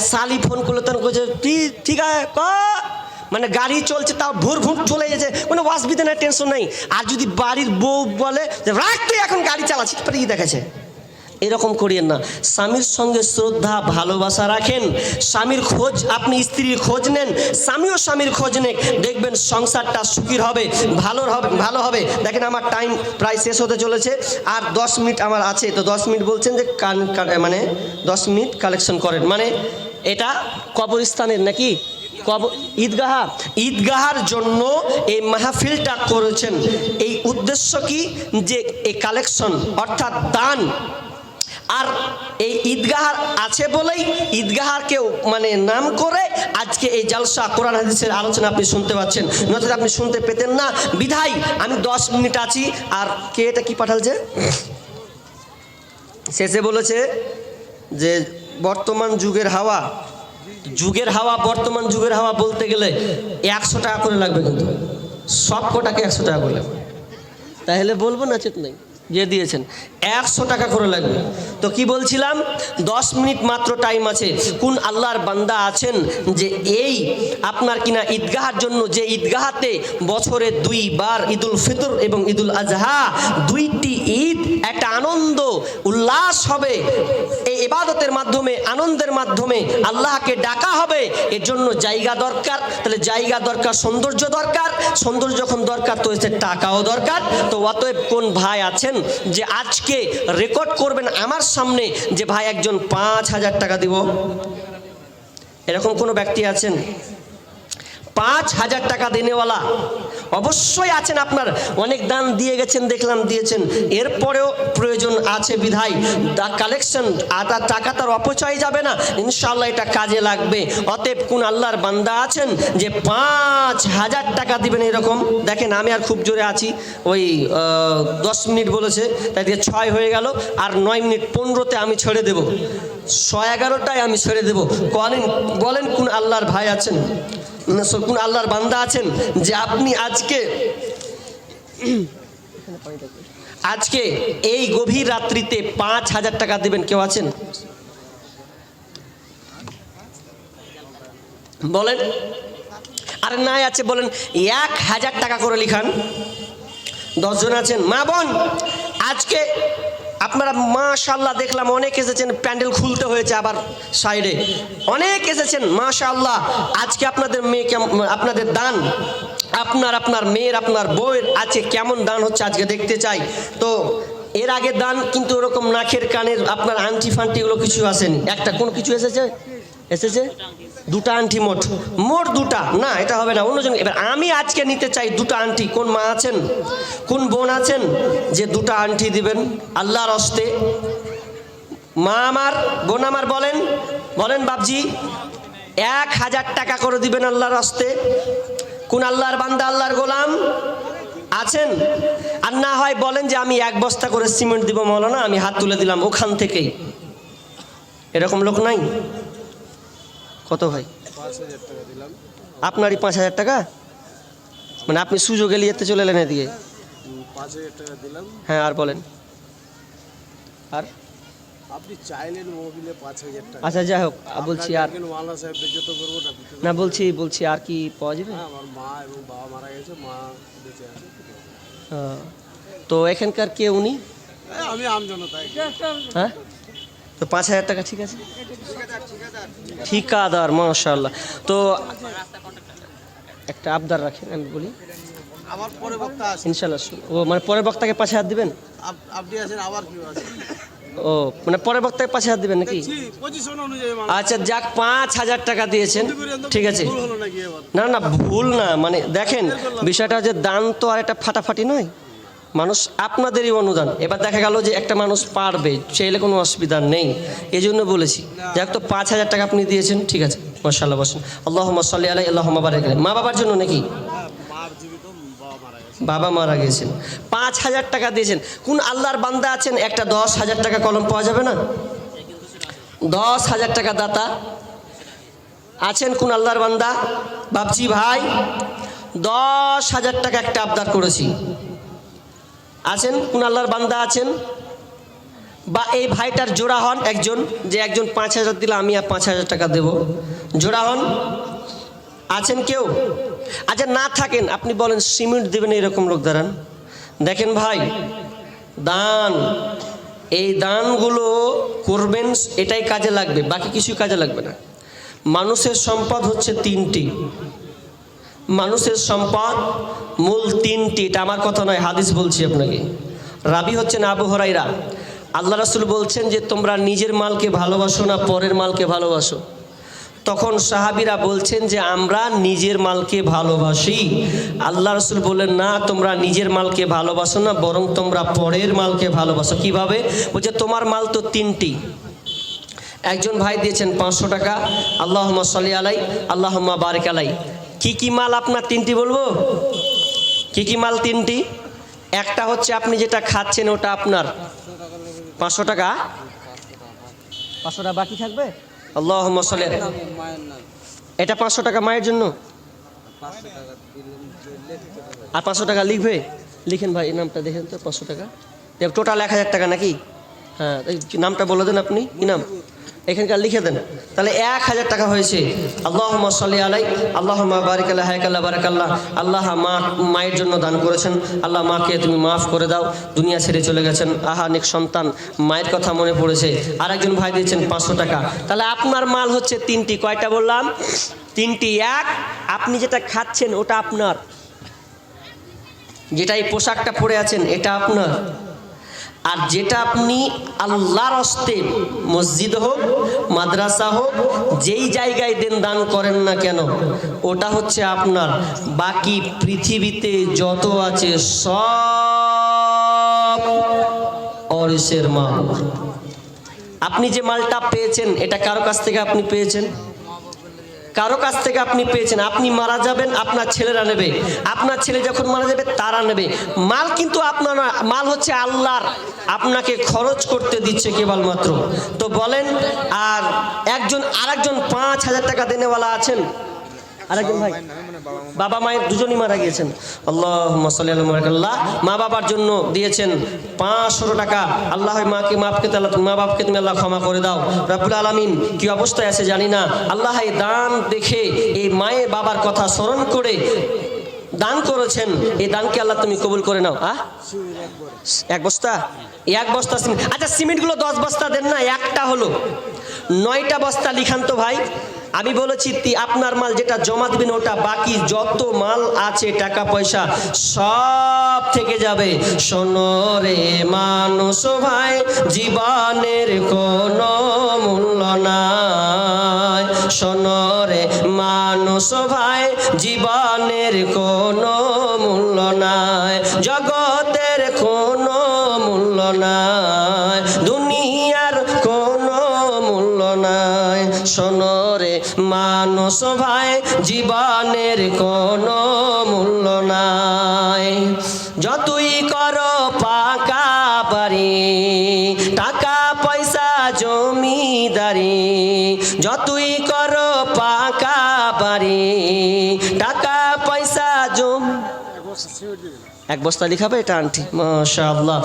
শালি ফোন করলো তখন বলছে ঠিক আছে ক, মানে গাড়ি চলছে তাও ভোর ভোর চলে গেছে, কোনো অসুবিধা নাই, টেনশন নেই। আর যদি বাড়ির বউ বলে যে রাখ তুই এখন গাড়ি চালাচ্ছিস, পরে কি দেখাচ্ছে, এরকম করিয়েন না। স্বামীর সঙ্গে শ্রদ্ধা ভালোবাসা রাখেন, স্বামীর খোঁজ, আপনি স্ত্রীর খোঁজ নেন, স্বামীও স্বামীর খোঁজ নেন, দেখবেন সংসারটা সুখীর হবে, ভালো হবে। দেখেন আমার টাইম প্রায় শেষ হতে চলেছে, আর 10 মিনিট আমার আছে, তো 10 মিনিট বলছেন যে মানে 10 মিনিট কালেকশন করেন, মানে এটা কবরস্থানের নাকি ঈদগাহার জন্য এই মাহফিলটা করেছেন। এই উদ্দেশ্য কি, যে এই কালেকশন অর্থাৎ দান, আর এই ঈদগাহার আছে বলেই ঈদগাহার কেউ মানে নাম করে আজকে এই জালসা কোরআন হাদিসের আলোচনা আপনি শুনতে পাচ্ছেন, নয়তো আপনি শুনতে পেতেন না। বিধায় আমি 10 মিনিট আছি। আর কে এটা কি পাঠালছে, শেষে বলেছে যে বর্তমান যুগের হাওয়া বর্তমান যুগের হাওয়া বলতে গেলে 100 টাকা করে লাগবে, কিন্তু সব কটাকে 100 টাকা করে লাগবে, তাহলে বলবো না চেত নাই, যে দিয়েছেন 100 টাকা করে লাগবে। তো কি বলছিলাম, 10 মিনিট মাত্র টাইম আছে। কোন আল্লাহর বান্দা আছেন যে এই আপনার কিনা ঈদগাহার জন্য, যে ঈদগাহাতে বছরে 2 বার ঈদুল ফিতর এবং ঈদুল আজহা, 2টি ঈদ একটা আনন্দ উল্লাস হবে, এই ইবাদতের মাধ্যমে আনন্দের মাধ্যমে আল্লাহকে ডাকা হবে, এর জন্য জায়গা দরকার। তাহলে জায়গা দরকার, সৌন্দর্য দরকার, সৌন্দর্য যখন দরকার তো এতে টাকাও দরকার। তো অতএব কোন ভাই আছেন যে আজকে রেকর্ড করবেন আমার সামনে যে ভাই একজন 5,000 টাকা দিব, এরকম কোনো ব্যক্তি আছেন? 5,000 টাকা দেনেওয়ালা অবশ্যই আছেন। আপনার অনেক দান দিয়ে গেছেন, দেখলাম দিয়েছেন, এরপরেও প্রয়োজন আছে বিধায় কালেকশন, টাকা তার অপচয় যাবে না, ইনশাআল্লাহ এটা কাজে লাগবে। অতএব কোন আল্লাহর বান্দা আছেন যে 5,000 টাকা দিবেন এরকম? দেখেন আমি আর খুব জোরে আছি, ওই 10 মিনিট বলেছে, তাই দিয়ে 6 হয়ে গেল, আর 9 মিনিট 15তে আমি ছেড়ে দেব, 11:30টায় আমি ছেড়ে দেব। বলেন কোন আল্লাহর ভাই আছেন, কোন আল্লাহর বান্দা আছেন যে আপনি আজকে এই গভীর রাত্রিতে 5,000 টাকা দিবেন? কেউ আছেন? বলেন। আরে নাই আছে বলেন 1,000 টাকা করে লিখান। 10 জন আছেন মা বোন, আজকে আপনারা মাশাআল্লাহ দেখলাম অনেক এসেছেন, প্যান্ডেল খুলতে হয়েছে আবার সাইডে, অনেক এসেছেন মাশাআল্লাহ। আজকে আপনাদের মেয়ে, আপনাদের দান, আপনার মেয়ের, আপনার বউয়ের আছে কেমন দান হচ্ছে আজকে দেখতে চাই। তো এর আগে দান কিন্তু ওরকম নাকের কানের আপনার আংটি ফান্টি এগুলো কিছু আসেনি, একটা কোন কিছু এসেছে 2টা আংটি, মোট 2টা না, এটা হবে না, অন্যজন। এবার আমি আজকে নিতে চাই 2টা আংটি। কোন মা আছেন, কোন বোন আছেন যে 2টা আংটি দিবেন আল্লাহর হস্তে? মা আমার, বোন আমার, বলেন বাপজি, 1,000 টাকা করে দিবেন আল্লাহর হস্তে। কোন আল্লাহর বান্দা, আল্লাহর গোলাম আছেন? আর না হয় বলেন যে আমি 1 বস্তা করে সিমেন্ট দিব মৌলানা, আমি হাত তুলে দিলাম ওখান থেকেই। এরকম লোক নাই? কত ভাই? 5,000 টাকা দিলাম। আপনারই 5,000 টাকা, মানে আপনি সুযোগে লিয়েতে চলে এলেন এদিকে। 5,000 টাকা দিলাম। হ্যাঁ, আর বলেন। আর আপনি চাইলেন মোবিলে 5,000 টাকা। আচ্ছা যাই হোক, বলছি আর মাওলানা সাহেব যত করবো না, বলছি আর কি পাওয়া যাবে? আমার মা এবং বাবা মারা গেছে, মা বেঁচে আছে। তো এখানকার কে উনি? আমি আমজনতা। হ্যাঁ, তো 5,000 টাকা ঠিক আছে, ঠিকাদার মাশাআল্লাহ। তো একটা আবদার রাখেন, আমি বলি আমার পরে বক্তা আছে ইনশাআল্লাহ। ও মানে পরের বক্তাকে 5,000 দিবেন? আপনি আছেন, আবার কি আছে? ও মানে পরের বক্তাকে 5,000 দিবেন নাকি? পজিশন অনুযায়ী। আচ্ছা যাক, 5,000 টাকা দিয়েছেন, ঠিক আছে। না ভুল না, মানে দেখেন বিষয়টা যে দান তো আর একটা ফাটাফাটি নয়, মানুষ আপনাদেরই অনুদান। এবার দেখা গেল যে একটা মানুষ পারবে, চাইলে কোনো অসুবিধা নেই, এই জন্য বলেছি। যাক, তো 5,000 টাকা আপনি দিয়েছেন, ঠিক আছে মাশাআল্লাহ। বসেন। আল্লাহুম্মা সাল্লি আলাইহি আল্লাহুম্মা বারিক আলাইহি। মা বাবার জন্য নাকি? বাবা মারা গেছেন, 5,000 টাকা দিয়েছেন। কোন আল্লাহর বান্দা আছেন একটা 10,000 টাকা কলম পাওয়া যাবে না? 10,000 টাকা দাতা আছেন কোন আল্লাহর বান্দা? বাপজি ভাই, 10,000 টাকা একটা আবদার করেছি, আছেন কোন আল্লাহর বান্দা আছেন? বা এই ভাইটার জোড়া হন একজন, যে একজন 5,000 দিলে আমি আর 5,000 টাকা দেব, জোড়া হন? আছেন কেউ? আচ্ছা না থাকেন আপনি বলেন সিমেন্ট দেবেন, এরকম লোক দাঁড়ান। দেখেন ভাই, দান, এই দানগুলো করবেন, এটাই কাজে লাগবে, বাকি কিছুই কাজে লাগবে না। মানুষের সম্পদ হচ্ছে 3টি, মানুষের সম্পদ মূল 3টি। এটা আমার কথা নয়, হাদিস বলছি আপনাকে। রাবি হচ্ছেন আবু হুরায়রা। আল্লাহ রাসূল বলছেন যে তোমরা নিজের মালকে ভালোবাসো না পরের মালকে ভালোবাসো? তখন সাহাবীরা বলছেন যে আমরা নিজের মালকে ভালোবাসি। আল্লাহ রাসূল বললেন না, তোমরা নিজের মালকে ভালোবাসো না, বরং তোমরা পরের মালকে ভালোবাসো। কিভাবে? বলছে তোমার মাল তো 3টি। একজন ভাই দিয়েছেন 500 টাকা, আল্লাহুম্মা সাল্লি আলাই, আল্লাহুম্মা বারিক আলাই। কি কি মাল আপনার 3টি বলবো? কি কি মাল 3টি? একটা হচ্ছে আপনি যেটা খাচ্ছেন ওটা আপনার 500 টাকা, 500 টাকা বাকি থাকবে। আল্লাহুম্মা সাল্লি, এটা 500 টাকা মায়ের জন্য, আর 500 টাকা লিখবে। লিখেন ভাই, এই নামটা দেখেন তো, 500 টাকা টোটাল 1000 টাকা নাকি? হ্যাঁ, এই নামটা বলে দেন আপনি, কি নাম এখানকার লিখে দেন, তাহলে 1000 টাকা হয়েছে। আল্লাহুম্মা সাল্লি আলাই, আল্লাহুম্মা বারিক আলাই, হায়াকাল্লাহ বারাকাল্লাহ। আল্লাহ মায়ের জন্য দান করেছেন, আল্লাহ মাকে তুমি মাফ করে দাও, দুনিয়া ছেড়ে চলে গেছেন, আহা নেক সন্তান, মায়ের কথা মনে পড়েছে। আরেকজন ভাই দিয়েছেন 500 টাকা। তাহলে আপনার মাল হচ্ছে 3টি। কয়টা বললাম? 3টি। এক, আপনি যেটা খাচ্ছেন ওটা আপনার, যেটা এই পোশাকটা পরে আছেন এটা আপনার, আর যেটা আপনি আল্লাহর হস্তে মসজিদ হোক মাদ্রাসা হোক যেই জায়গায় দেন দান করেন না কেন ওটা হচ্ছে আপনার। বাকি পৃথিবীতে যত আছে সব অরিসের মাল। আপনি যে মালটা পেয়েছেন এটা কারো কাছ থেকে আপনি পেয়েছেন? কারো কাছ থেকে আপনি পেয়েছেন। আপনি মারা যাবেন, আপনার ছেলেরা নেবে, আপনার ছেলে যখন মারা যাবে তারা নেবে। মাল কিন্তু আপনার না, মাল হচ্ছে আল্লাহর, আপনাকে খরচ করতে দিচ্ছে কেবলমাত্র। তো বলেন, আর একজন আরেকজন 5,000 টাকা দেনেওয়ালা আছেন, আরেকজন ভাই বাবা মায়ের দুজনই মারা গিয়েছেন, আল্লাহুম্মা সাল্লি আলা মুহাম্মাদ, মা বাবার জন্য দিয়েছেন 500 টাকা। আল্লাহ মাকে মাফকে, মা বাপকে তুমি আল্লাহ ক্ষমা করে দাও। রব্বুল আলামিন কি অবস্থায় আছে জানি না, আল্লাহ এই দান দেখে এই মায়ের বাবার কথা স্মরণ করে দান করেছেন, এই দানকে আল্লাহ তুমি কবুল করে নাও। এক বস্তা, এক বস্তা সিমেন্ট। আচ্ছা সিমেন্টগুলো 10 বস্তা দেন না, একটা হলো 9টা বস্তা লিখান তো ভাই। আমি বলেছি আপনার মাল যেটা জমা দিবেন ওটা, বাকি যত মাল আছে টাকা পয়সা সব থেকে যাবে। শোনো রে মানুষ ভাই, জীবনের কোনো মূল্য নাই। শোনো রে মানুষ ভাই, জীবনের কোনো মূল্য নাই, জগতের কোনো মূল্য নাই, দুনিয়ার কোনো মূল্য নাই। শোনো রে মানুষ ভাই, জীবনের কোনো মূল্য নাই। যতই করো পাকা বাড়ি, টাকা পয়সা জমিদারি, যতই করো পাকা বাড়ি, টাকা পয়সা জমি। এক বস্তা লিখাবে এটা আন্টি, মাশাআল্লাহ।